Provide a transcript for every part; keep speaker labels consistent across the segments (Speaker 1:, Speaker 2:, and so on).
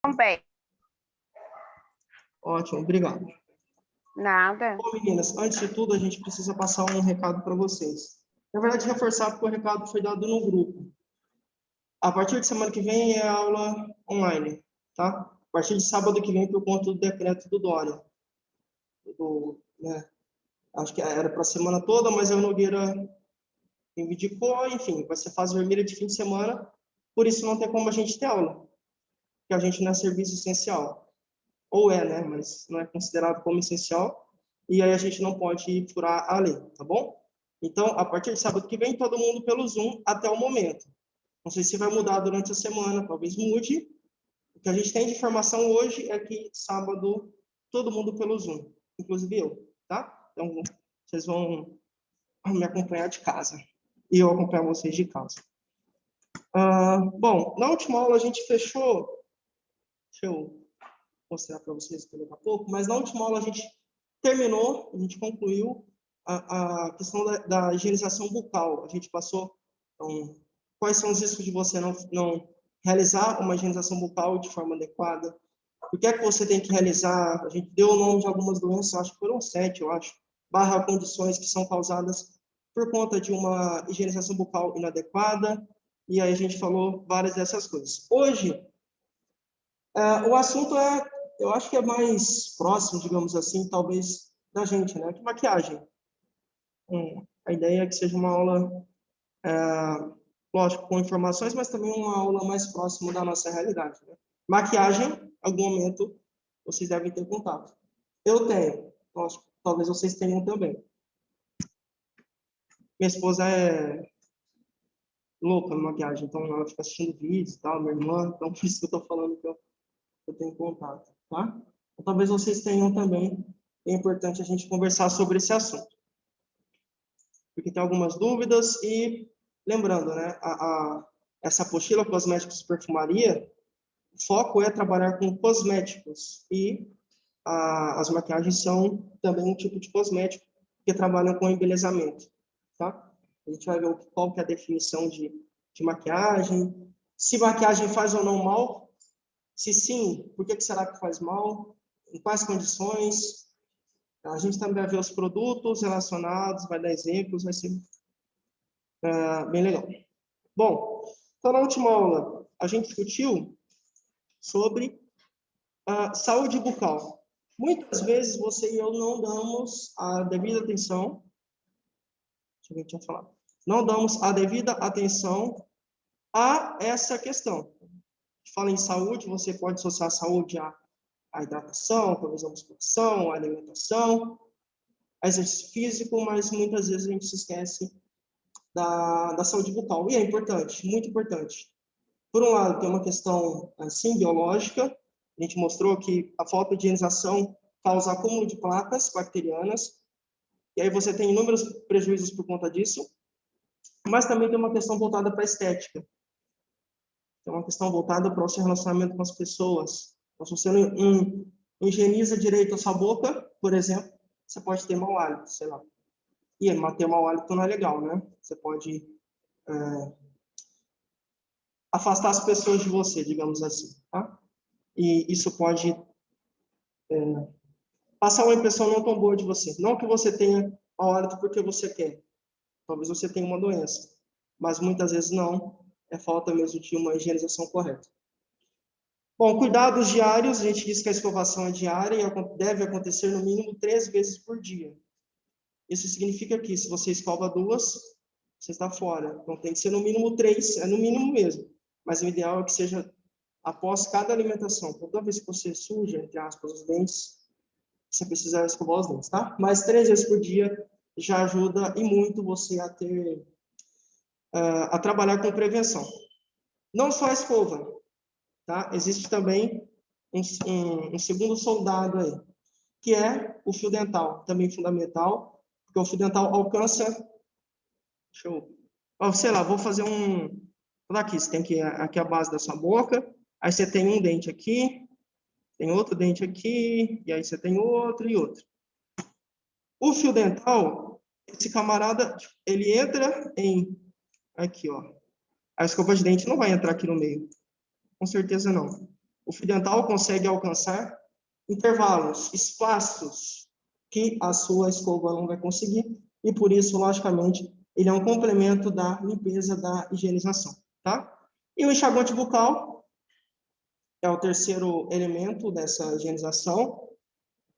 Speaker 1: Também.
Speaker 2: Ótimo, obrigado.
Speaker 1: Nada.
Speaker 2: Bom, meninas, antes de tudo, a gente precisa passar um recado para vocês. Na verdade, reforçar porque o recado foi dado no grupo. A partir de semana que vem é aula online, tá? A partir de sábado que vem, por conta do decreto do Dória. Acho que era para a semana toda, mas a Nogueira me indicou, enfim, vai ser fase vermelha de fim de semana, por isso não tem como a gente ter aula, porque a gente não é serviço essencial. Ou é, né? Mas não é considerado como essencial, e aí a gente não pode furar a lei, tá bom? Então, a partir de sábado que vem, todo mundo pelo Zoom até o momento. Não sei se vai mudar durante a semana, talvez mude. O que a gente tem de informação hoje é que sábado todo mundo pelo Zoom, inclusive eu, tá? Então, vocês vão me acompanhar de casa e eu acompanhar vocês de casa. Bom, na última aula a gente fechou, deixa eu mostrar para vocês daqui a pouco, mas na última aula a gente terminou, a gente concluiu a questão da higienização bucal. A gente passou quais são os riscos de você não realizar uma higienização bucal de forma adequada, por que é que você tem que realizar, a gente deu o nome de algumas doenças, acho que foram 7, eu acho, / condições que são causadas por conta de uma higienização bucal inadequada, e aí a gente falou várias dessas coisas. Hoje, o assunto eu acho que é mais próximo, digamos assim, talvez, da gente, né? Que maquiagem. A ideia é que seja uma aula, lógico, com informações, mas também uma aula mais próxima da nossa realidade, né? Maquiagem, em algum momento, vocês devem ter contato. Eu tenho, lógico, talvez vocês tenham também. Minha esposa é louca na maquiagem, então ela fica assistindo vídeos e tal, minha irmã, então por isso que eu estou falando que eu tenho contato, tá? Então, talvez vocês tenham também, é importante a gente conversar sobre esse assunto. Porque tem algumas dúvidas e, lembrando, né, essa apostila Cosméticos e Perfumaria, o foco é trabalhar com cosméticos e as maquiagens são também um tipo de cosmético que trabalham com embelezamento, tá? A gente vai ver qual que é a definição de maquiagem, se maquiagem faz ou não mal, se sim, por que será que faz mal, em quais condições. A gente também vai ver os produtos relacionados, vai dar exemplos, vai ser bem legal. Bom, então na última aula a gente discutiu sobre saúde bucal. Muitas vezes você e eu não damos a devida atenção, deixa eu ver o que eu tinha falado, não damos a devida atenção a essa questão. A gente fala em saúde, você pode associar a saúde à hidratação, talvez à musculação, à alimentação, a exercício físico, mas muitas vezes a gente se esquece da saúde bucal. E é importante, muito importante. Por um lado, tem uma questão, assim, biológica. A gente mostrou que a falta de higienização causa acúmulo de placas bacterianas, e aí você tem inúmeros prejuízos por conta disso. Mas também tem uma questão voltada para a estética. Tem uma questão voltada para o seu relacionamento com as pessoas. Então, se você não higieniza direito a sua boca, por exemplo, você pode ter mau hálito, sei lá. E ter mau hálito não é legal, né? Você pode afastar as pessoas de você, digamos assim, tá? E isso pode passar uma impressão não tão boa de você. Não que você tenha mau hálito porque você quer. Talvez você tenha uma doença, mas muitas vezes não. É falta mesmo de uma higienização correta. Bom, cuidados diários, a gente diz que a escovação é diária e deve acontecer no mínimo 3 vezes por dia. Isso significa que se você escova 2, você está fora. Então tem que ser no mínimo 3, é no mínimo mesmo. Mas o ideal é que seja após cada alimentação. Toda vez que você suja, entre aspas, os dentes, você precisa escovar os dentes, tá? Mas 3 vezes por dia já ajuda e muito você a trabalhar com prevenção. Não só a escova, tá? Existe também um segundo soldado aí, que é o fio dental, também fundamental, porque o fio dental alcança, sei lá, vou fazer aqui, você tem aqui a base da sua boca, aí você tem um dente aqui, tem outro dente aqui, e aí você tem outro e outro. O fio dental, esse camarada, ele entra aqui, ó. A escova de dente não vai entrar aqui no meio. Com certeza não. O fio dental consegue alcançar intervalos, espaços que a sua escova não vai conseguir, e por isso, logicamente, ele é um complemento da limpeza, da higienização, tá? E o enxaguante bucal é o terceiro elemento dessa higienização.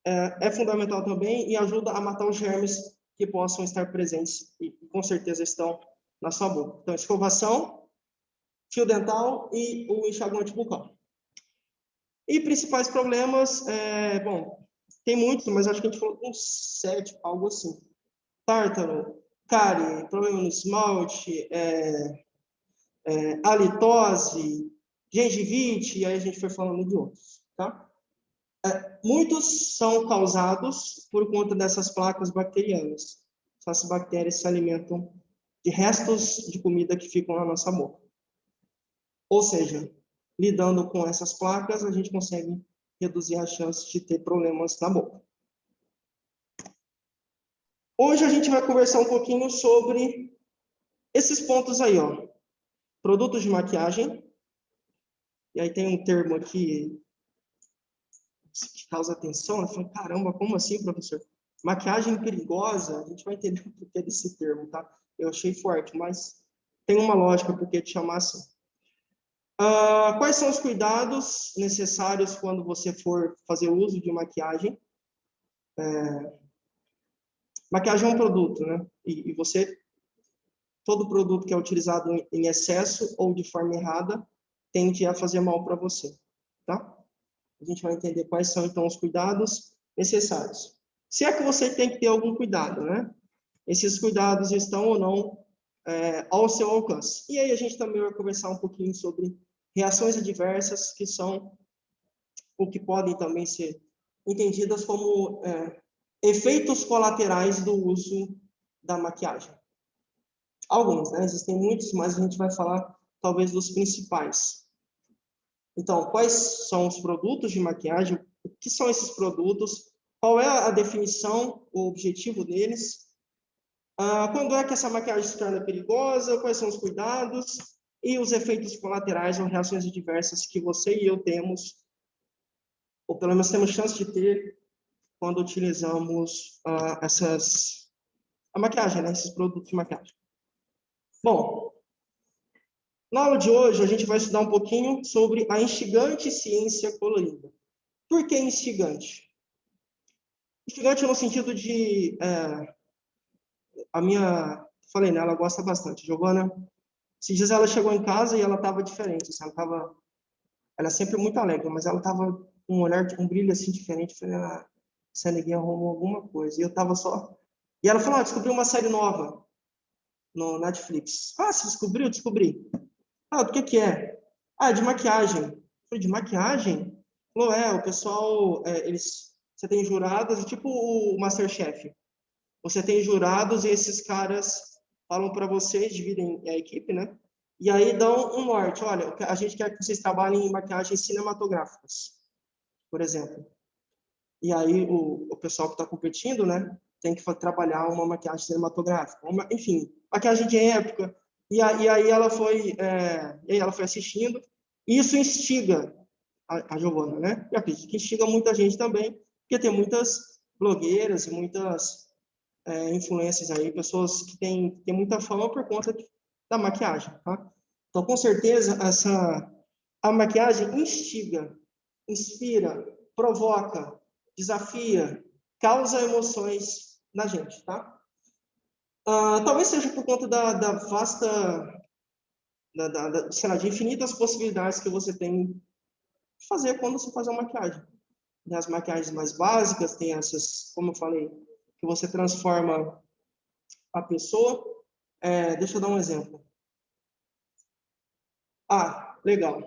Speaker 2: É fundamental também e ajuda a matar os germes que possam estar presentes e com certeza estão na sua boca. Então, escovação, fio dental e o enxaguante bucal. E principais problemas, bom, tem muitos, mas acho que a gente falou uns 7, algo assim. Tártaro, cárie, problema no esmalte, halitose, gengivite, e aí a gente foi falando de outros, tá? Muitos são causados por conta dessas placas bacterianas. Essas bactérias se alimentam de restos de comida que ficam na nossa boca. Ou seja, lidando com essas placas, a gente consegue reduzir a chance de ter problemas na boca. Hoje a gente vai conversar um pouquinho sobre esses pontos aí, ó. Produtos de maquiagem. E aí tem um termo aqui que causa atenção. Eu falo, caramba, como assim, professor? Maquiagem perigosa, a gente vai entender o porquê desse termo, tá? Eu achei forte, mas tem uma lógica porque te chamar assim. Quais são os cuidados necessários quando você for fazer uso de maquiagem? Maquiagem é um produto, né? E todo produto que é utilizado em excesso ou de forma errada tende a fazer mal para você, tá? A gente vai entender quais são, então, os cuidados necessários. Se é que você tem que ter algum cuidado, né? Esses cuidados estão ou não ao seu alcance. E aí a gente também vai conversar um pouquinho sobre reações adversas, que são o que podem também ser entendidas como efeitos colaterais do uso da maquiagem. Alguns, né? Existem muitos, mas a gente vai falar talvez dos principais. Então, quais são os produtos de maquiagem? O que são esses produtos? Qual é a definição, o objetivo deles? Quando é que essa maquiagem se torna perigosa? Quais são os cuidados? E os efeitos colaterais ou reações adversas que você e eu temos, ou pelo menos temos chance de ter, quando utilizamos a maquiagem, né? Esses produtos de maquiagem. Bom, na aula de hoje a gente vai estudar um pouquinho sobre a instigante ciência colorida. Por que instigante? Instigante no sentido de... falei, né? Ela gosta bastante. Giovana, esses dias ela chegou em casa e ela estava diferente. Assim, ela é sempre muito alegre, mas ela estava com um olhar, um brilho assim diferente. Eu falei, essa neguinha arrumou alguma coisa. E eu estava só... E ela falou, descobri uma série nova no Netflix. Você descobriu? Descobri. Do que é? De maquiagem. Eu falei, de maquiagem? Falou, o pessoal, você tem jurados, tipo o MasterChef. Você tem jurados e esses caras falam para vocês, dividem a equipe, né? E aí dão um norte. Olha, a gente quer que vocês trabalhem em maquiagens cinematográficas, por exemplo. E aí o pessoal que está competindo, né, tem que trabalhar uma maquiagem cinematográfica. Enfim, maquiagem de época. E aí ela foi assistindo. E isso instiga a Giovana, né? E acredito que instiga muita gente também, porque tem muitas blogueiras e muitas influências aí, pessoas que têm muita fama por conta da maquiagem, tá? Então, com certeza, a maquiagem instiga, inspira, provoca, desafia, causa emoções na gente, tá? Talvez seja por conta da vasta, sei lá, de infinitas possibilidades que você tem de fazer quando você faz uma maquiagem. Tem as maquiagens mais básicas, tem essas, como eu falei, que você transforma a pessoa. Deixa eu dar um exemplo. Legal.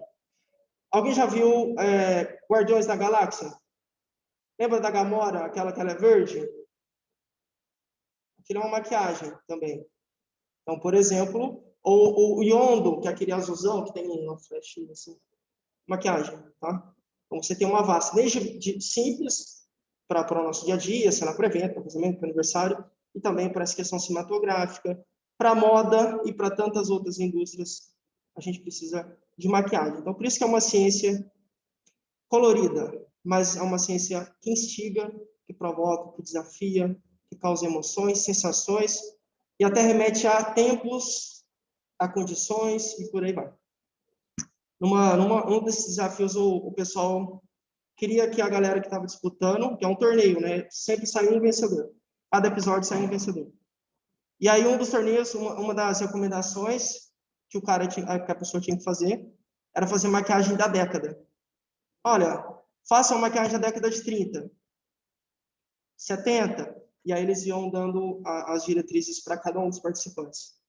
Speaker 2: Alguém já viu Guardiões da Galáxia? Lembra da Gamora, aquela que ela é verde? Aquilo é uma maquiagem também. Então, por exemplo, o Yondo, que é aquele azulzão que tem uma flechinha assim, maquiagem, tá? Então, você tem uma vasta, desde simples para o nosso dia a dia, sei lá, para evento, para casamento, para aniversário, e também para essa questão cinematográfica, para moda e para tantas outras indústrias, a gente precisa de maquiagem. Então, por isso que é uma ciência colorida, mas é uma ciência que instiga, que provoca, que desafia, que causa emoções, sensações, e até remete a tempos, a condições, e por aí vai. Um desses desafios, o pessoal queria que a galera que estava disputando, que é um torneio, né? Sempre sai um vencedor. Cada episódio sai um vencedor. E aí, um dos torneios, uma das recomendações que que a pessoa tinha que fazer, era fazer maquiagem da década. Olha, faça uma maquiagem da década de 30, 70, e aí eles iam dando as diretrizes para cada um dos participantes.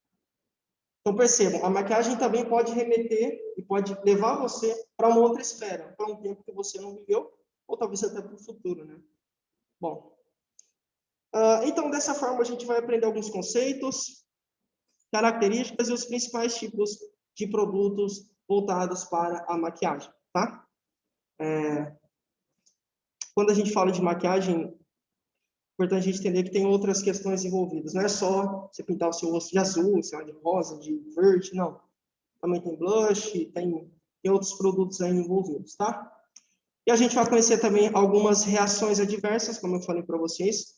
Speaker 2: Então, percebam, a maquiagem também pode remeter e pode levar você para uma outra esfera, para um tempo que você não viveu, ou talvez até para o futuro, né? Bom, então, dessa forma, a gente vai aprender alguns conceitos, características e os principais tipos de produtos voltados para a maquiagem, tá? Quando a gente fala de maquiagem, é importante a gente entender que tem outras questões envolvidas. Não é só você pintar o seu rosto de azul, sei lá, de rosa, de verde, não. Também tem blush, tem outros produtos aí envolvidos, tá? E a gente vai conhecer também algumas reações adversas, como eu falei para vocês,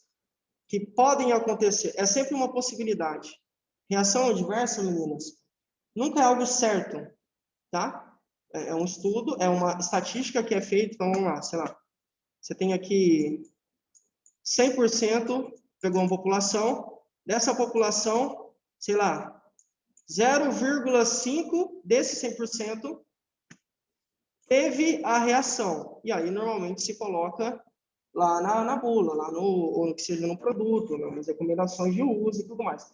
Speaker 2: que podem acontecer. É sempre uma possibilidade. Reação adversa, meninas, nunca é algo certo, tá? É um estudo, é uma estatística que é feita, então vamos lá, sei lá. Você tem aqui 100% pegou uma população, dessa população, sei lá, 0,5 desse 100% teve a reação. E aí, normalmente, se coloca lá na bula, lá ou que seja no produto, nas recomendações de uso e tudo mais.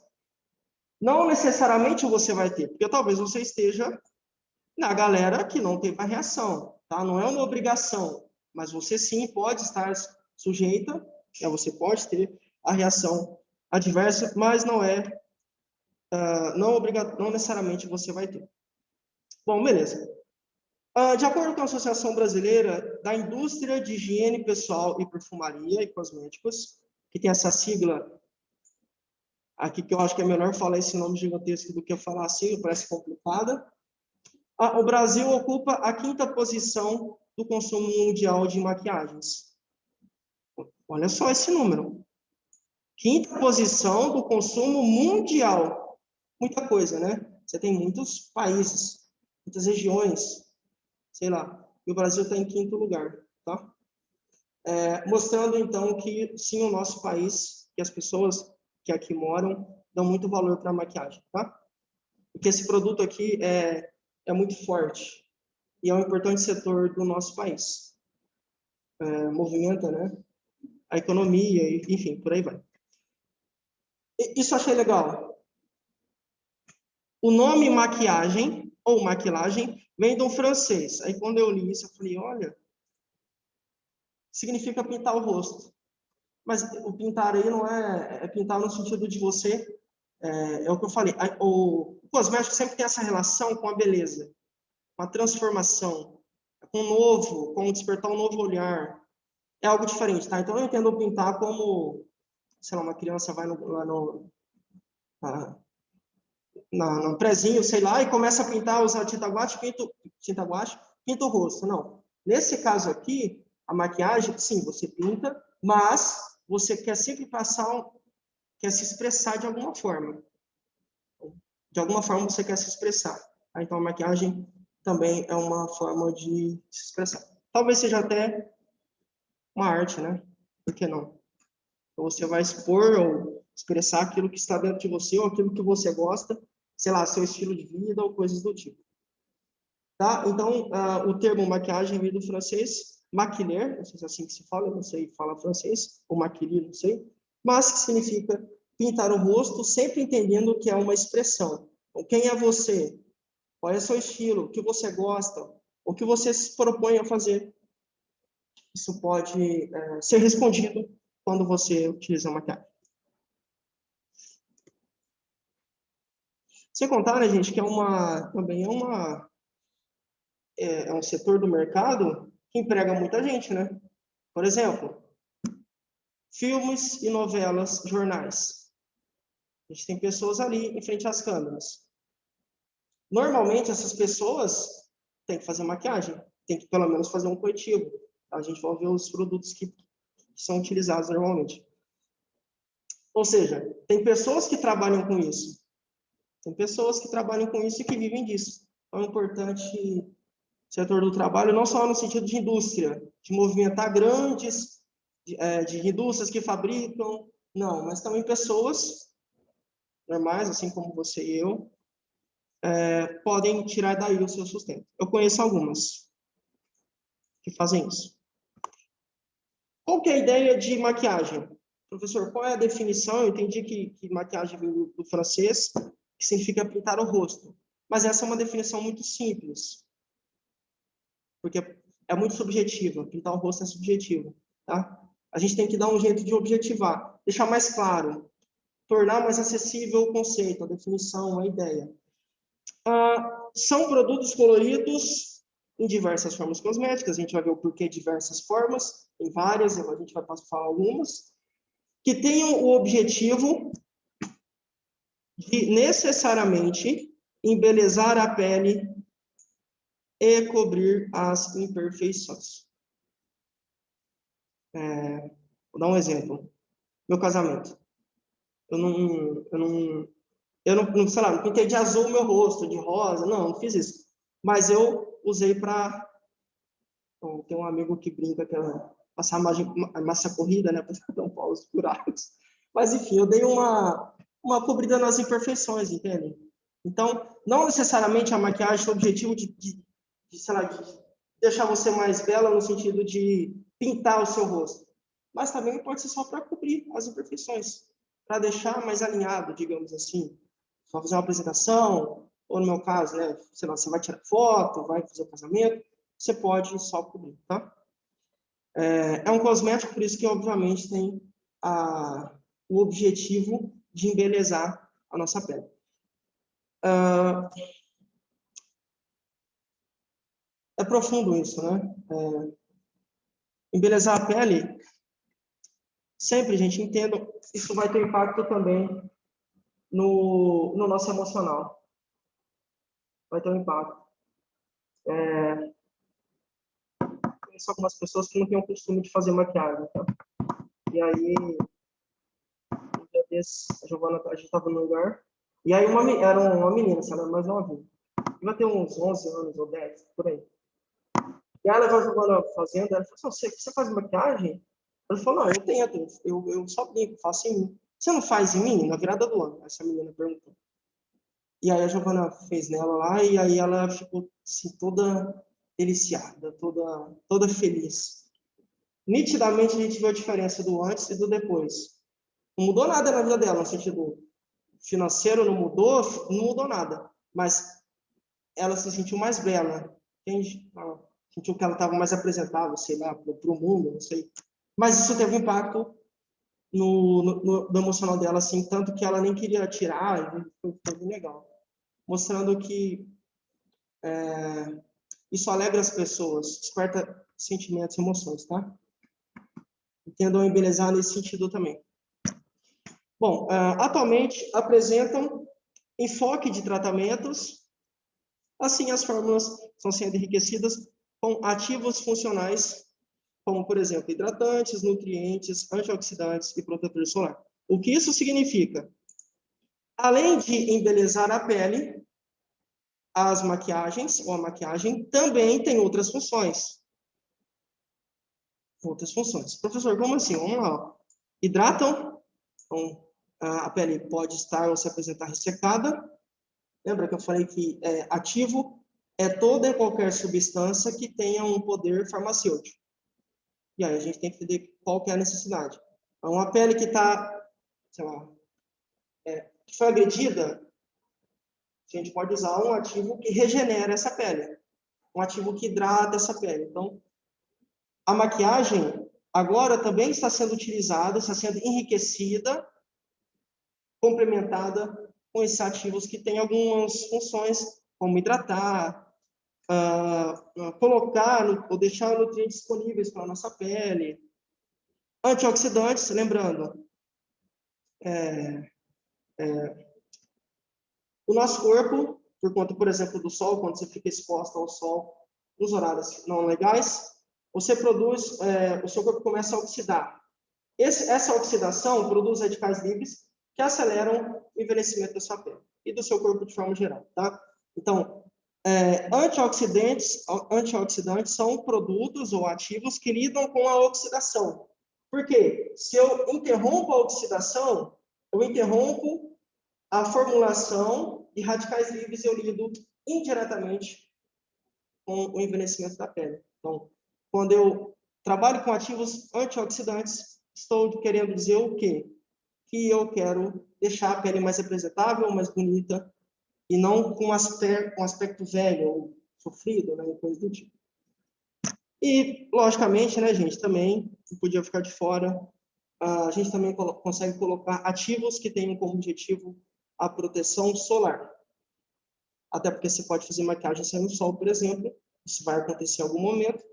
Speaker 2: Não necessariamente você vai ter, porque talvez você esteja na galera que não teve a reação, tá? Não é uma obrigação, mas você sim pode estar sujeita, né? Você pode ter a reação adversa, mas não necessariamente você vai ter. Bom, beleza. De acordo com a Associação Brasileira da Indústria de Higiene Pessoal e Perfumaria e Cosméticos, que tem essa sigla aqui, que eu acho que é melhor falar esse nome gigantesco do que falar a sigla, parece complicada. O Brasil ocupa a 5ª posição do consumo mundial de maquiagens. Olha só esse número. 5ª posição do consumo mundial. Muita coisa, né? Você tem muitos países, muitas regiões, sei lá. E o Brasil está em 5º lugar, tá? Mostrando, então, que sim, o nosso país, que as pessoas que aqui moram, dão muito valor para a maquiagem, tá? Porque esse produto aqui é muito forte e é um importante setor do nosso país. Movimenta, né, a economia, enfim, por aí vai. Isso eu achei legal. O nome maquiagem, ou maquilagem, vem do francês. Aí quando eu li isso, eu falei, olha, significa pintar o rosto. Mas o pintar aí não é pintar no sentido de você, é o que eu falei, o cosmético sempre tem essa relação com a beleza, com a transformação, com o novo, com despertar um novo olhar. É algo diferente, tá? Então eu entendo o pintar como, sei lá, uma criança vai lá no prezinho, sei lá, e começa a pintar, usar tinta guache, pinta o rosto. Não. Nesse caso aqui, a maquiagem, sim, você pinta, mas você quer sempre quer se expressar de alguma forma. De alguma forma você quer se expressar. Tá? Então a maquiagem também é uma forma de se expressar. Talvez seja até uma arte, né? Por que não? Então, você vai expor ou expressar aquilo que está dentro de você ou aquilo que você gosta, sei lá, seu estilo de vida ou coisas do tipo. Tá? Então, o termo maquiagem vem do francês maquiller, não sei se é assim que se fala, não sei falar francês, ou maquiller, não sei, mas que significa pintar o rosto, sempre entendendo que é uma expressão. Então, quem é você? Qual é o seu estilo? O que você gosta? O que você se propõe a fazer? Isso pode ser respondido quando você utiliza a maquiagem. Sem contar, né, gente, que também é um setor do mercado que emprega muita gente, né? Por exemplo, filmes e novelas, jornais. A gente tem pessoas ali em frente às câmeras. Normalmente, essas pessoas têm que fazer maquiagem. tem que pelo menos fazer um corretivo. A gente vai ver os produtos que são utilizados normalmente. Ou seja, tem pessoas que trabalham com isso. Tem pessoas que trabalham com isso e que vivem disso. Então, é importante setor do trabalho, não só no sentido de indústria, de movimentar grandes, de indústrias que fabricam, não, mas também pessoas normais, assim como você e eu, podem tirar daí o seu sustento. Eu conheço algumas que fazem isso. Qual que é a ideia de maquiagem? Professor, qual é a definição? Eu entendi que maquiagem vem do francês, que significa pintar o rosto. Mas essa é uma definição muito simples, porque é muito subjetiva. Pintar o rosto é subjetivo, tá? A gente tem que dar um jeito de objetivar, deixar mais claro, tornar mais acessível o conceito, a definição, a ideia. São produtos coloridos em diversas formas cosméticas, a gente vai ver o porquê diversas formas, tem várias, a gente vai falar algumas, que tenham o objetivo de necessariamente embelezar a pele e cobrir as imperfeições. Vou dar um exemplo. Meu casamento. Eu não, sei lá, não pintei de azul o meu rosto, de rosa, não fiz isso. Mas eu usei para... Tem um amigo que brinca que é passar a massa corrida, né, para dar um pau os buracos. Mas, enfim, eu dei uma cobrida nas imperfeições, entende? Então, não necessariamente a maquiagem tem o objetivo sei lá, de deixar você mais bela no sentido de pintar o seu rosto. Mas também pode ser só para cobrir as imperfeições, para deixar mais alinhado, digamos assim. Só fazer uma apresentação, ou no meu caso, né, sei lá, você vai tirar foto, vai fazer o casamento, você pode só cobrir, tá? É um cosmético, por isso que, obviamente, tem o objetivo de embelezar a nossa pele. É profundo isso, né? Embelezar a pele, sempre, gente, entenda, isso vai ter impacto também no nosso emocional. Vai ter um impacto. Conheço algumas pessoas que não têm o costume de fazer maquiagem, tá? E aí, um dia desse, a Giovana, a gente estava no lugar, e aí era uma menina, se ela era mais novinha. Devia ter uns 11 anos ou 10, por aí. E ela vai Giovana fazendo, ela falou assim, você faz maquiagem? Ela falou, não, eu tento, eu só brinco, faço em mim. Você não faz em mim? Na virada do ano, essa menina perguntou. E aí a Giovana fez nela lá, e aí ela ficou assim, toda deliciada, toda feliz. Nitidamente a gente viu a diferença do antes e do depois. Não mudou nada na vida dela, no sentido financeiro não mudou nada. Mas ela se sentiu mais bela. Entende? Ela sentiu que ela estava mais apresentável, sei lá, para o mundo, não sei. Mas isso teve um impacto no emocional dela, assim, tanto que ela nem queria tirar, foi bem legal. Mostrando que isso alegra as pessoas, desperta sentimentos, emoções, tá? Entendam embelezar nesse sentido também. Bom, atualmente apresentam enfoque de tratamentos, assim as fórmulas estão sendo enriquecidas com ativos funcionais, como, por exemplo, hidratantes, nutrientes, antioxidantes e protetor solar. O que isso significa? Além de embelezar a pele, as maquiagens, ou a maquiagem, também tem outras funções. Outras funções. Professor, como assim? Vamos lá. Hidratam, então, a pele pode estar ou se apresentar ressecada. Lembra que eu falei que ativo é toda e qualquer substância que tenha um poder farmacêutico. E aí a gente tem que entender qual que é a necessidade. Então, uma pele que está, sei lá, que foi agredida, a gente pode usar um ativo que regenera essa pele. Um ativo que hidrata essa pele. Então, a maquiagem agora também está sendo utilizada, está sendo enriquecida, complementada com esses ativos que têm algumas funções, como hidratar, colocar ou deixar nutrientes disponíveis para a nossa pele. Antioxidantes, lembrando, o nosso corpo, por conta, por exemplo, do sol, quando você fica exposto ao sol, nos horários não legais, você produz, o seu corpo começa a oxidar. Essa oxidação produz radicais livres que aceleram o envelhecimento da sua pele e do seu corpo de forma geral, tá? Então, antioxidantes são produtos ou ativos que lidam com a oxidação. Por quê? Se eu interrompo a oxidação, eu interrompo a formulação de radicais livres, eu lido indiretamente com o envelhecimento da pele. Então, quando eu trabalho com ativos antioxidantes, estou querendo dizer o quê? Que eu quero deixar a pele mais apresentável, mais bonita, e não com um aspecto velho ou sofrido, né, coisa do tipo. E, logicamente, né, gente, também, não podia ficar de fora, a gente também consegue colocar ativos que tenham como objetivo a proteção solar. Até porque você pode fazer maquiagem sem o sol, por exemplo, isso vai acontecer em algum momento,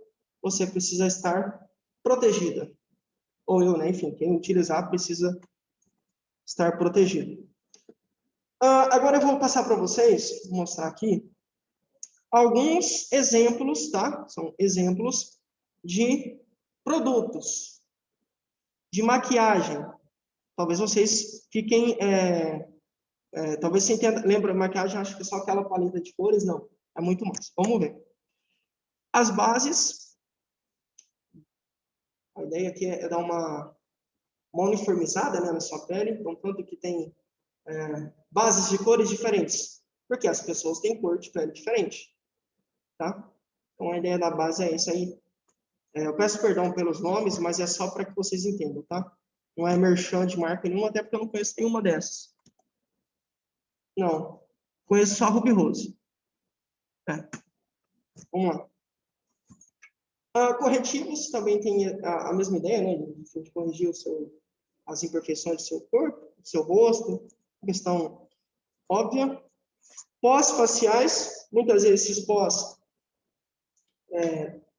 Speaker 2: você precisa estar protegida. Ou eu, né, enfim, quem utilizar precisa estar protegido. Agora eu vou passar para vocês, vou mostrar aqui, alguns exemplos, tá? São exemplos de produtos de maquiagem. Talvez vocês fiquem... talvez você entenda... Lembra, maquiagem, acho que é só aquela paleta de cores? Não, é muito mais. Vamos ver. As bases... A ideia aqui é dar uma uniformizada, né, na sua pele, então tanto que tem bases de cores diferentes, porque as pessoas têm cor de pele diferente, tá? Então a ideia da base é essa aí. Eu peço perdão pelos nomes, mas é só para que vocês entendam, tá? Não é merchan de marca nenhuma, até porque eu não conheço nenhuma dessas. Não, conheço só a Ruby Rose. Vamos lá. Corretivos também tem a mesma ideia, né? De corrigir as imperfeições do seu corpo, do seu rosto, questão óbvia. Pós-faciais, muitas vezes esses pós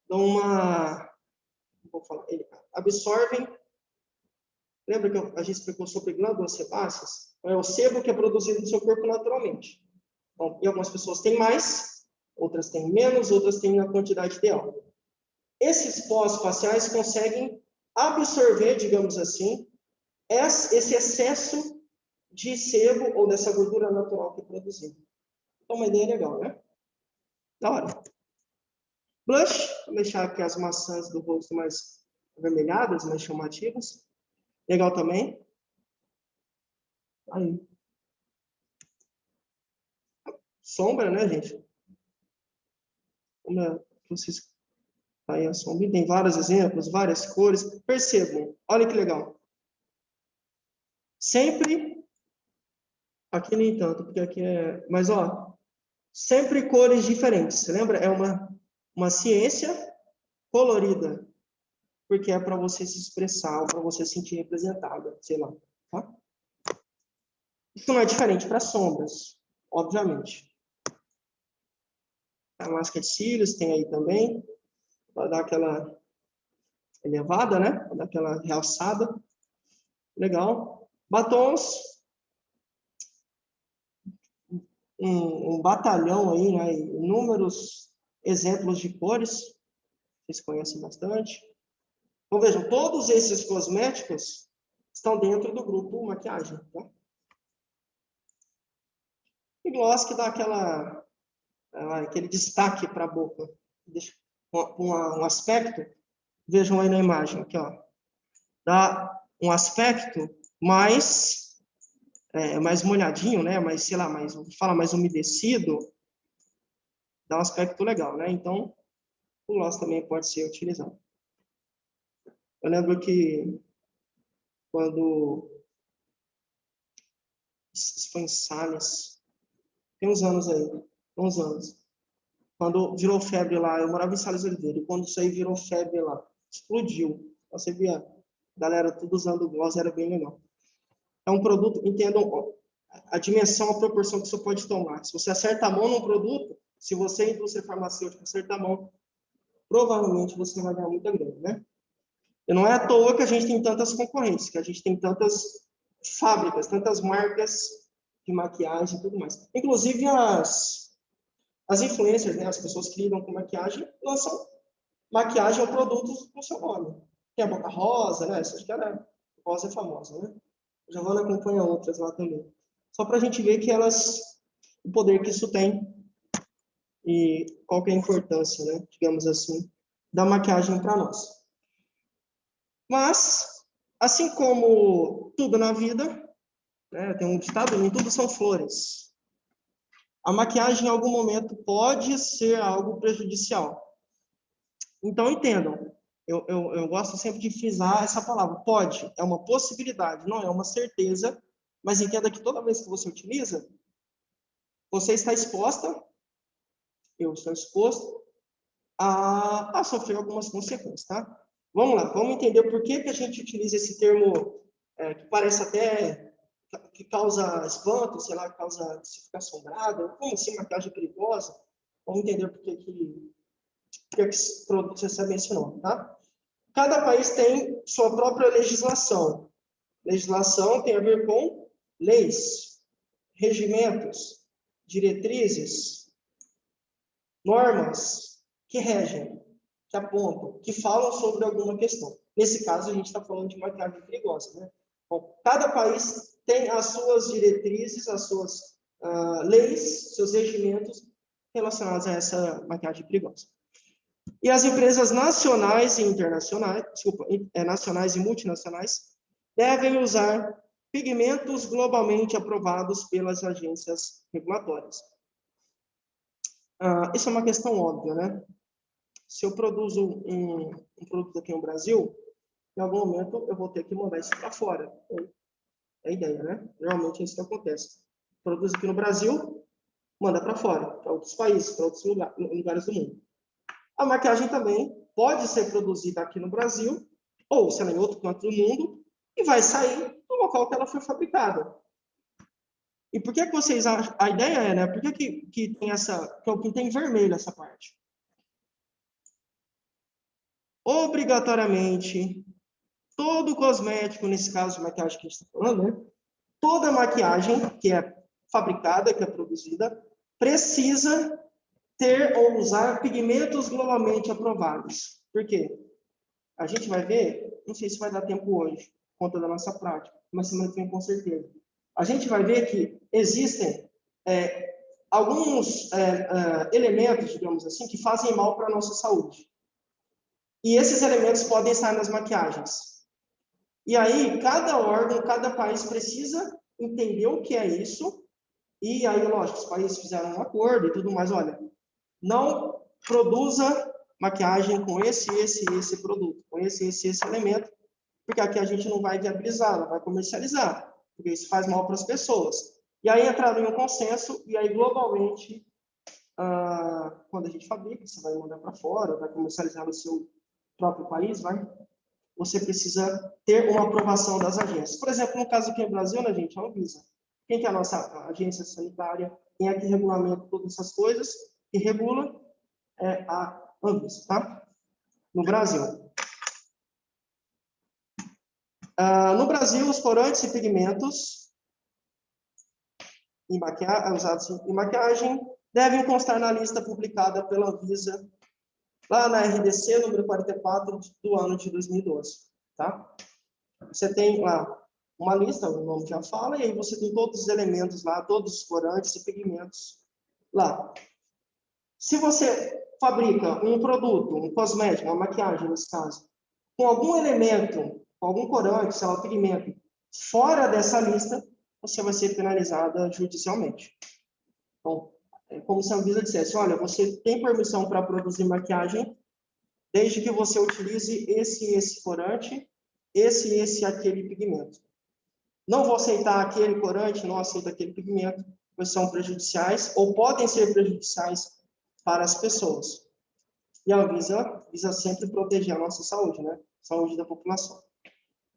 Speaker 2: dão absorvem. Lembra que a gente explicou sobre glândulas sebáceas? É o sebo que é produzido no seu corpo naturalmente. Então, e algumas pessoas têm mais, outras têm menos, outras têm na quantidade ideal. Esses pós-faciais conseguem absorver, digamos assim, esse excesso de sebo ou dessa gordura natural que é produzida. Então, uma ideia legal, né? Da hora. Blush, vou deixar aqui as maçãs do rosto mais avermelhadas, mais chamativas. Legal também. Aí. Sombra, né, gente? Vocês... Aí a sombra tem vários exemplos, várias cores. Percebam, olha que legal. Sempre, aqui nem tanto, porque aqui é... Mas, ó, sempre cores diferentes. Você lembra? É uma ciência colorida. Porque é para você se expressar, ou para você se sentir representada, sei lá. Tá? Isso não é diferente para sombras, obviamente. A máscara de cílios tem aí também, para dar aquela elevada, né? Para dar aquela realçada. Legal. Batons. Um batalhão aí, né? Inúmeros exemplos de cores. Vocês conhecem bastante. Então, vejam, todos esses cosméticos estão dentro do grupo maquiagem, tá? E gloss que dá aquele destaque para a boca. Deixa um aspecto, vejam aí na imagem, aqui, ó. Dá um aspecto mais molhadinho, né? Mais, sei lá, mais umedecido. Dá um aspecto legal, né? Então, o gloss também pode ser utilizado. Eu lembro que quando isso foi em Sales, tem uns anos aí, quando virou febre lá, eu morava em Sales Oliveira, e quando isso aí virou febre lá, explodiu. Você via a galera tudo usando gloss, era bem legal. É um produto, entendam a dimensão, a proporção que isso pode tomar. Se você acerta a mão num produto, se você, indústria farmacêutica, acerta a mão, provavelmente você vai ganhar muita grana, né? E não é à toa que a gente tem tantas concorrentes, que a gente tem tantas fábricas, tantas marcas de maquiagem e tudo mais. Inclusive As influencers, né, as pessoas que lidam com maquiagem, lançam maquiagem ou produtos com seu nome. Tem a Boca Rosa, né? Essa acho que era Rosa é famosa, né? A Giovanna acompanha outras lá também. Só para a gente ver que o poder que isso tem e qual que é a importância, né? Digamos assim, da maquiagem para nós. Mas, assim como tudo na vida, né? Tem um ditado, nem tudo são flores. A maquiagem, em algum momento, pode ser algo prejudicial. Então, entendam, eu gosto sempre de frisar essa palavra. Pode, é uma possibilidade, não é uma certeza, mas entenda que toda vez que você utiliza, você está exposta, eu estou exposto, a sofrer algumas consequências, tá? Vamos lá, vamos entender por que a gente utiliza esse termo que parece até que causa espanto, sei lá, causa que você fica assombrado, como assim maquiagem perigosa? Vamos entender por que esse produto você mencionou, tá? Cada país tem sua própria legislação. Legislação tem a ver com leis, regimentos, diretrizes, normas que regem, que apontam, que falam sobre alguma questão. Nesse caso, a gente está falando de maquiagem perigosa, né? Bom, cada país tem as suas diretrizes, as suas leis, seus regimentos relacionados a essa maquiagem perigosa. E as empresas nacionais e internacionais, nacionais e multinacionais, devem usar pigmentos globalmente aprovados pelas agências regulatórias. Isso é uma questão óbvia, né? Se eu produzo um produto aqui no Brasil, em algum momento eu vou ter que mandar isso para fora. É a ideia, né? Geralmente é isso que acontece. Produz aqui no Brasil, manda para fora, para outros países, para outros lugares do mundo. A maquiagem também pode ser produzida aqui no Brasil, ou, sei lá, em outro canto do mundo, e vai sair do local que ela foi fabricada. E por que vocês acham? A ideia é, né? Por que tem que eu pintei em vermelho essa parte? Obrigatoriamente, todo cosmético, nesse caso de maquiagem que a gente está falando, né? Toda maquiagem que é fabricada, que é produzida, precisa ter ou usar pigmentos globalmente aprovados. Por quê? A gente vai ver, não sei se vai dar tempo hoje, por conta da nossa prática, mas semana que vem com certeza. A gente vai ver que existem alguns elementos, digamos assim, que fazem mal para a nossa saúde. E esses elementos podem estar nas maquiagens. E aí, cada órgão, cada país precisa entender o que é isso. E aí, lógico, os países fizeram um acordo e tudo mais. Olha, não produza maquiagem com esse produto, com esse elemento, porque aqui a gente não vai viabilizar, não vai comercializar, porque isso faz mal para as pessoas. E aí entraram em um consenso, e aí globalmente, quando a gente fabrica, você vai mandar para fora, vai comercializar no seu próprio país, você precisa ter uma aprovação das agências. Por exemplo, no caso aqui no Brasil, né, gente, a Anvisa. Quem que é a nossa agência sanitária? Quem é que regulamenta todas essas coisas? Que regula é a Anvisa, tá? No Brasil. No Brasil, os corantes e pigmentos usados em maquiagem devem constar na lista publicada pela Anvisa, lá na RDC, número 44, do ano de 2012, tá? Você tem lá uma lista, o nome já fala, e aí você tem todos os elementos lá, todos os corantes e pigmentos lá. Se você fabrica um produto, um cosmético, uma maquiagem, nesse caso, com algum elemento, com algum corante, sei lá, pigmento, fora dessa lista, você vai ser penalizada judicialmente. Então, é como se a Anvisa dissesse, olha, você tem permissão para produzir maquiagem, desde que você utilize esse corante, aquele pigmento. Não vou aceitar aquele corante, não aceito aquele pigmento, pois são prejudiciais, ou podem ser prejudiciais para as pessoas. E a Anvisa visa sempre proteger a nossa saúde, né? Saúde da população.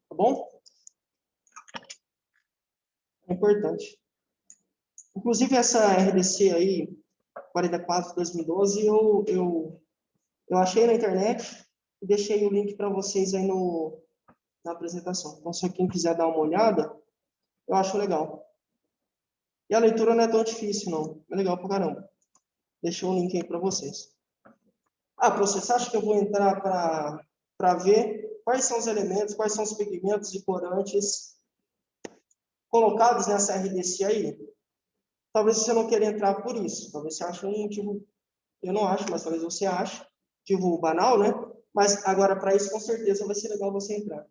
Speaker 2: Tá bom? É importante. Inclusive, essa RDC aí, 44 de 2012, eu achei na internet e deixei o link para vocês aí na apresentação. Então, se quem quiser dar uma olhada, eu acho legal. E a leitura não é tão difícil, não. É legal pra caramba. Deixei um link aí para vocês. Você acha que eu vou entrar para ver quais são os elementos, quais são os pigmentos e corantes colocados nessa RDC aí? Talvez você não queira entrar por isso. Talvez você ache um motivo, eu não acho, mas talvez você ache, motivo banal, né? Mas agora, para isso, com certeza, vai ser legal você entrar.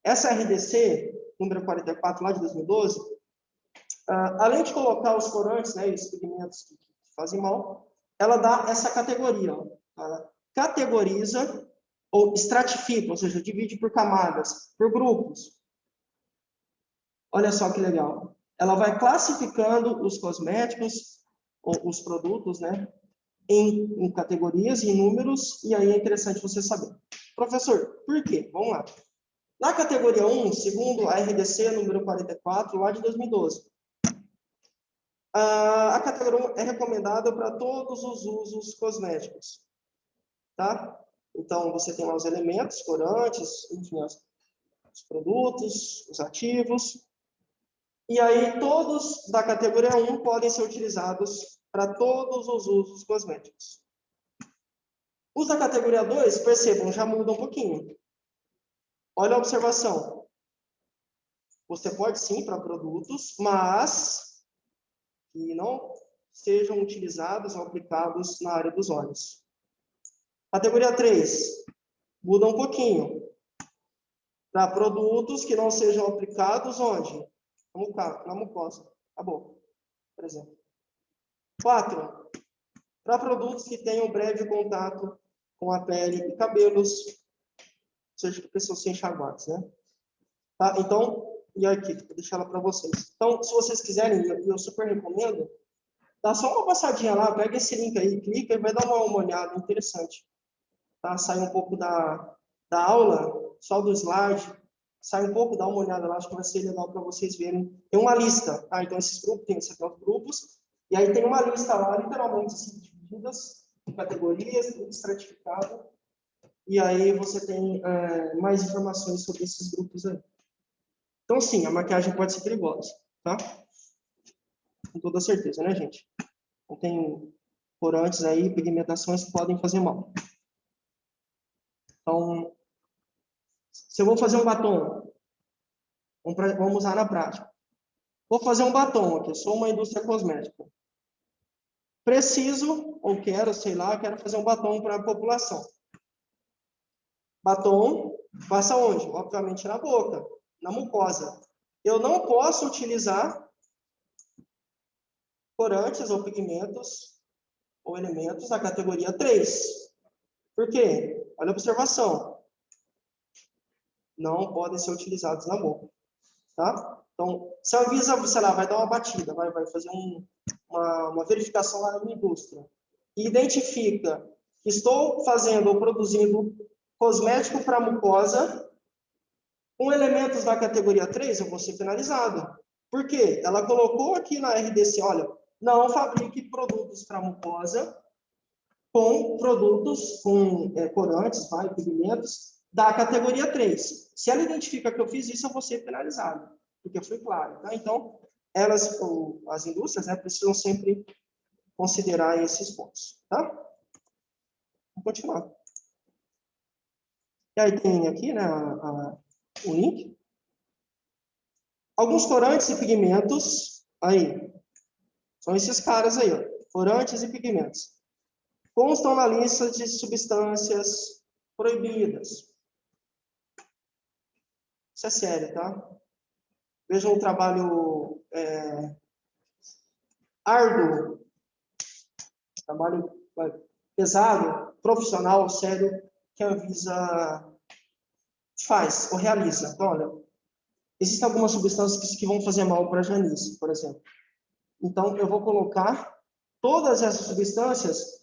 Speaker 2: Essa RDC, número 44, lá de 2012, além de colocar os corantes, né, e os pigmentos que fazem mal, ela dá essa categoria. Ó. Ela categoriza ou estratifica, ou seja, divide por camadas, por grupos. Olha só que legal. Ela vai classificando os cosméticos, ou os produtos, né, em categorias, em números, e aí é interessante você saber. Professor, por quê? Vamos lá. Na categoria 1, segundo a RDC número 44, lá de 2012, a categoria 1 é recomendada para todos os usos cosméticos. Tá? Então, você tem lá os elementos, corantes, enfim, os produtos, os ativos. E aí, todos da categoria 1 podem ser utilizados para todos os usos cosméticos. Os da categoria 2, percebam, já muda um pouquinho. Olha a observação. Você pode sim para produtos, mas que não sejam utilizados ou aplicados na área dos olhos. Categoria 3, muda um pouquinho. Para produtos que não sejam aplicados onde? Na mucosa, a boca, por exemplo. 4, para produtos que tenham breve contato com a pele e cabelos, ou seja, que precisam ser enxaguados, né? Tá? Então, e aqui, vou deixar ela para vocês. Então, se vocês quiserem, eu super recomendo, dá só uma passadinha lá, pega esse link aí, clica e vai dar uma olhada, interessante. Tá? Sai um pouco da aula, só do slide, sai um pouco, dá uma olhada lá, acho que vai ser legal para vocês verem. Tem uma lista, tá? Então esses grupos, tem 70 grupos, e aí tem uma lista lá, literalmente, assim, divididas em categorias, tudo estratificado, e aí você tem mais informações sobre esses grupos aí. Então, sim, a maquiagem pode ser perigosa, tá? Com toda certeza, né, gente? Então, tem corantes aí, pigmentações que podem fazer mal. Então, se eu vou fazer um batom, vamos usar na prática. Vou fazer um batom aqui, eu sou uma indústria cosmética. Preciso, ou quero, sei lá, quero fazer um batom para a população. Batom, passa onde? Obviamente na boca, na mucosa. Eu não posso utilizar corantes ou pigmentos ou elementos da categoria 3. Por quê? Olha a observação. Não podem ser utilizados na boca. Tá? Então, se a Anvisa, sei lá, vai dar uma batida, vai fazer uma verificação lá na indústria, e identifica que estou fazendo ou produzindo cosmético para mucosa com elementos da categoria 3, eu vou ser penalizado. Por quê? Ela colocou aqui na RDC, olha, não fabrique produtos para mucosa com produtos, com corantes, pigmentos, da categoria 3. Se ela identifica que eu fiz isso, eu vou ser penalizado, porque foi claro. Tá? Então, as indústrias, né, precisam sempre considerar esses pontos. Tá? Vamos continuar. E aí tem aqui, né, o link. Alguns corantes e pigmentos, aí, são esses caras aí, ó, corantes e pigmentos. Constam na lista de substâncias proibidas. Isso é sério, tá? Vejam um trabalho árduo, trabalho pesado, profissional, sério, que a Anvisa faz ou realiza. Então, olha, existem algumas substâncias que vão fazer mal para a Janice, por exemplo. Então, eu vou colocar todas essas substâncias.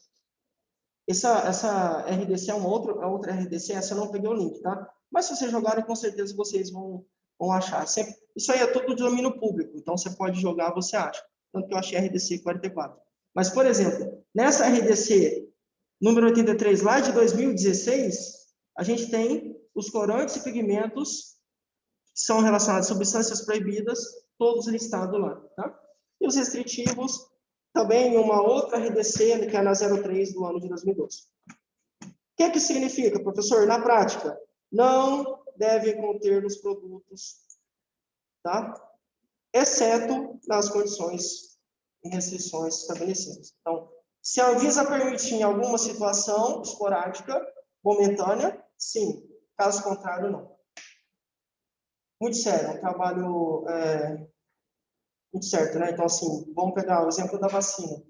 Speaker 2: Essa RDC é outra RDC, essa eu não peguei o link, tá? Mas se vocês jogarem, com certeza vocês vão achar. Isso aí é tudo de domínio público, então você pode jogar, você acha. Tanto que eu achei RDC 44. Mas, por exemplo, nessa RDC número 83, lá de 2016, a gente tem os corantes e pigmentos que são relacionados a substâncias proibidas, todos listados lá, tá? E os restritivos, também uma outra RDC, que é na 03 do ano de 2012. O que significa, professor? Na prática, não deve conter nos produtos, tá? Exceto nas condições e restrições estabelecidas. Então, se a Anvisa permitir em alguma situação esporádica, momentânea, sim. Caso contrário, não. Muito sério, um trabalho muito certo, né? Então, assim, vamos pegar o exemplo da vacina.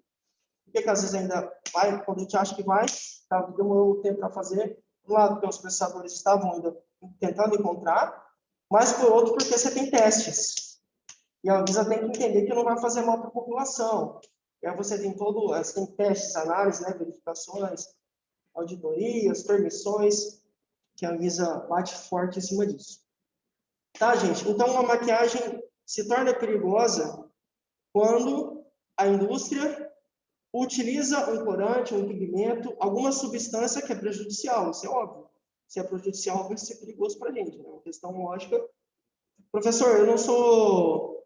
Speaker 2: Por que às vezes ainda vai, quando a gente acha que vai, tá, demorou tempo para fazer, de um lado, porque os pesquisadores estavam ainda tentando encontrar, mas por outro, porque você tem testes. E a Anvisa tem que entender que não vai fazer mal para a população. E aí você tem você tem testes, análises, né, verificações, auditorias, permissões, que a Anvisa bate forte em cima disso. Tá, gente? Então, uma maquiagem se torna perigosa quando a indústria utiliza um corante, um pigmento, alguma substância que é prejudicial, isso é óbvio. Se é prejudicial, vai ser perigoso para a gente, né? Uma questão lógica. Professor, eu não sou...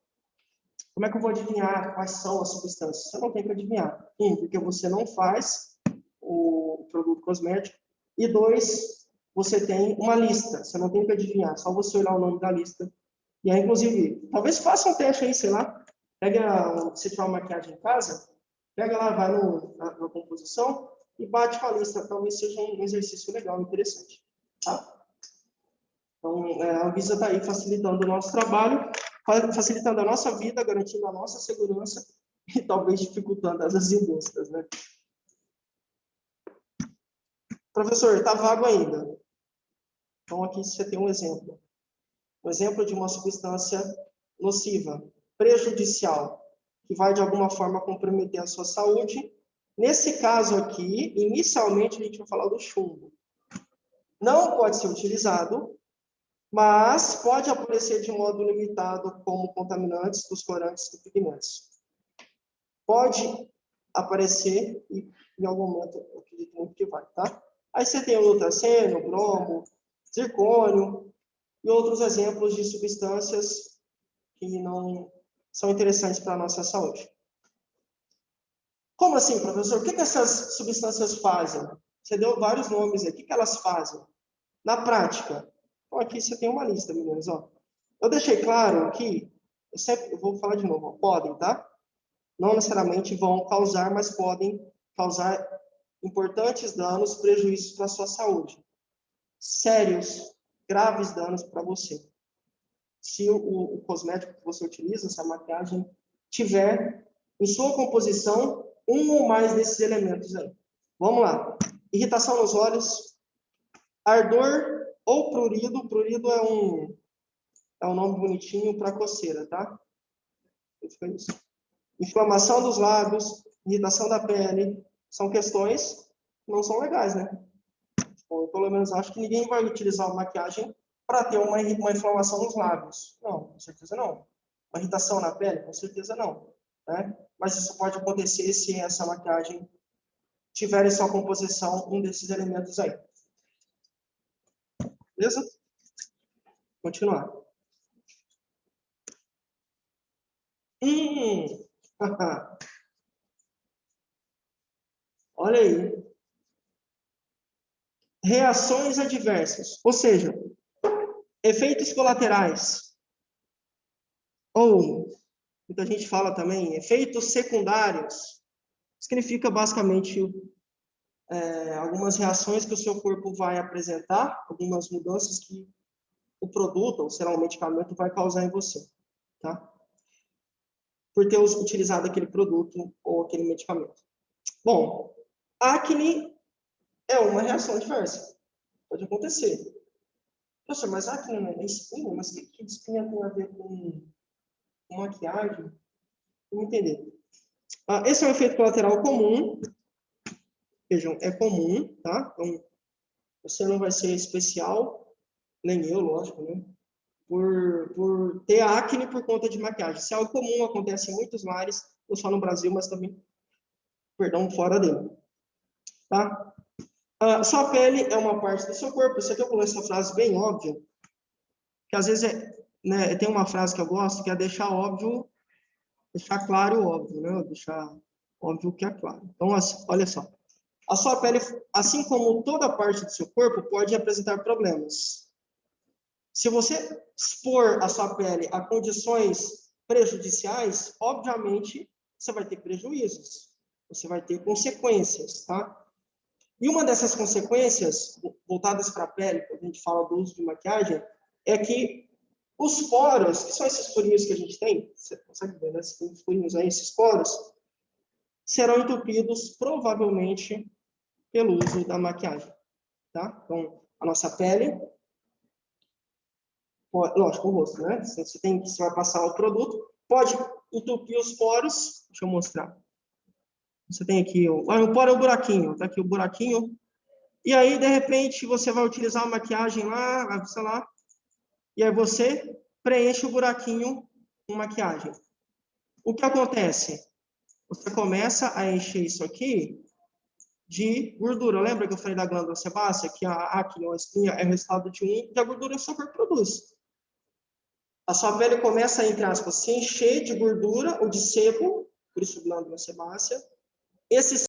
Speaker 2: Como é que eu vou adivinhar quais são as substâncias? Você não tem que adivinhar. Um, porque você não faz o produto cosmético. E dois, você tem uma lista. Você não tem que adivinhar, só você olhar o nome da lista. E aí, inclusive, talvez faça um teste aí, sei lá. Pega, se tiver uma maquiagem em casa, pega lá, vai na composição e bate com a lista. Talvez seja um exercício legal, interessante. Tá? Então, a Anvisa está aí facilitando o nosso trabalho, facilitando a nossa vida, garantindo a nossa segurança e talvez dificultando as indústrias, né? Professor, está vago ainda. Então, aqui você tem um exemplo. Um exemplo de uma substância nociva, prejudicial, que vai de alguma forma comprometer a sua saúde. Nesse caso aqui, inicialmente a gente vai falar do chumbo. Não pode ser utilizado, mas pode aparecer de modo limitado como contaminantes dos corantes e pigmentos. Pode aparecer e em algum momento eu acredito muito que vai, tá? Aí você tem o ultraceno, bromo, zircônio e outros exemplos de substâncias que não são interessantes para a nossa saúde. Como assim, professor? O que essas substâncias fazem? Você deu vários nomes aqui. O que elas fazem? Na prática, então aqui você tem uma lista, meninos. Ó. Eu deixei claro que, eu vou falar de novo, ó, podem, tá? Não necessariamente vão causar, mas podem causar importantes danos, prejuízos para a sua saúde. Sérios, graves danos para você. Se o cosmético que você utiliza, se a maquiagem, tiver em sua composição um ou mais desses elementos aí. Vamos lá. Irritação nos olhos, ardor ou prurido. Prurido é um nome bonitinho para coceira, tá? Isso. Inflamação dos lábios, irritação da pele, são questões que não são legais, né? Bom, eu, pelo menos, acho que ninguém vai utilizar uma maquiagem para ter uma inflamação nos lábios. Não, com certeza não. Uma irritação na pele? Com certeza não. Né? Mas isso pode acontecer se essa maquiagem tiver em sua composição um desses elementos aí. Beleza? Continuar. Olha aí. Reações adversas, ou seja, efeitos colaterais. Ou, muita gente fala também, efeitos secundários. Significa basicamente algumas reações que o seu corpo vai apresentar, algumas mudanças que o produto, ou será um medicamento, vai causar em você, tá? Por ter utilizado aquele produto ou aquele medicamento. Bom, acne é uma reação adversa. Pode acontecer. Poxa, mas acne não é espinha? Mas o que espinha tem a ver com maquiagem? Vamos entender. Esse é um efeito colateral comum. Vejam, é comum, tá? Então, você não vai ser especial, nem eu, lógico, né? Por ter acne por conta de maquiagem. Isso é algo comum, acontece em muitos lares, não só no Brasil, mas também, perdão, fora dele. Tá? Sua pele é uma parte do seu corpo. Isso aqui eu coloquei essa frase bem óbvia, que às vezes tem uma frase que eu gosto, que é deixar óbvio, deixar claro o óbvio, né? Deixar Óbvio que é claro. Então, olha só. A sua pele, assim como toda parte do seu corpo, pode apresentar problemas. Se você expor a sua pele a condições prejudiciais, obviamente, você vai ter prejuízos. Você vai ter consequências, tá? E uma dessas consequências, voltadas para a pele, quando a gente fala do uso de maquiagem, é que os poros, que são esses furinhos que a gente tem, você consegue ver, né? Esses furinhos aí, esses poros, serão entupidos, provavelmente, pelo uso da maquiagem, tá? Então, a nossa pele, lógico, o rosto, né? Você vai passar o produto, pode entupir os poros, deixa eu mostrar. Você tem aqui, o poro é o buraquinho, tá aqui o buraquinho. E aí, de repente, você vai utilizar a maquiagem lá, sei lá, e aí você preenche o buraquinho com maquiagem. O que acontece? Você começa a encher isso aqui de gordura. Lembra que eu falei da glândula sebácea, que a acne ou a espinha é resultado de da gordura que o seu corpo produz. A sua pele começa, entre aspas, se encher de gordura ou de sebo, por isso glândula sebácea. Esse